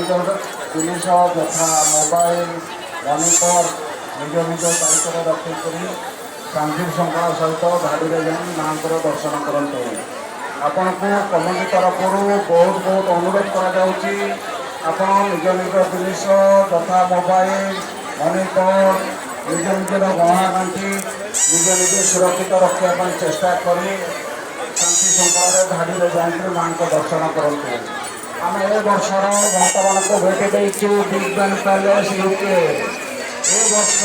ଜିନିଷ ଯଥା mobile monitor ନିଜ ନିଜ ଦାୟିତ୍ୱରେ ରଖିକରି ଶାନ୍ତି ଶୃଙ୍ଖଳା ସହିତ ଧାଡ଼ିରେ ଯାଇ ମାଆଙ୍କର ଦର୍ଶନ କରନ୍ତୁ। ଆପଣଙ୍କୁ କମିଟି ତରଫରୁ ବହୁତ ବହୁତ ଅନୁରୋଧ କରାଯାଉଛି, ଆପଣ ନିଜ ନିଜ ଜିନିଷ ଯଥା ମୋବାଇଲ ମନିଟର ନିଜ ନିଜର ଗହଣା ଗାଣ୍ଠି ନିଜ ନିଜେ ସୁରକ୍ଷିତ ରଖିବା ପାଇଁ ଚେଷ୍ଟା କରି ଶାନ୍ତି ଶୃଙ୍ଖଳାରେ ଧାଡ଼ିରେ ଯାଇକରି ମାଆଙ୍କ ଦର୍ଶନ କରନ୍ତୁ। ଆମେ ଏ ବର୍ଷର ଭକ୍ତମାନଙ୍କୁ ଭେଟି ଦେଇଛୁ ବିଗ୍ ବ୍ୟାନ୍ ପ୍ୟାଲେସ୍ ୟୁକେ। ଏ ବର୍ଷ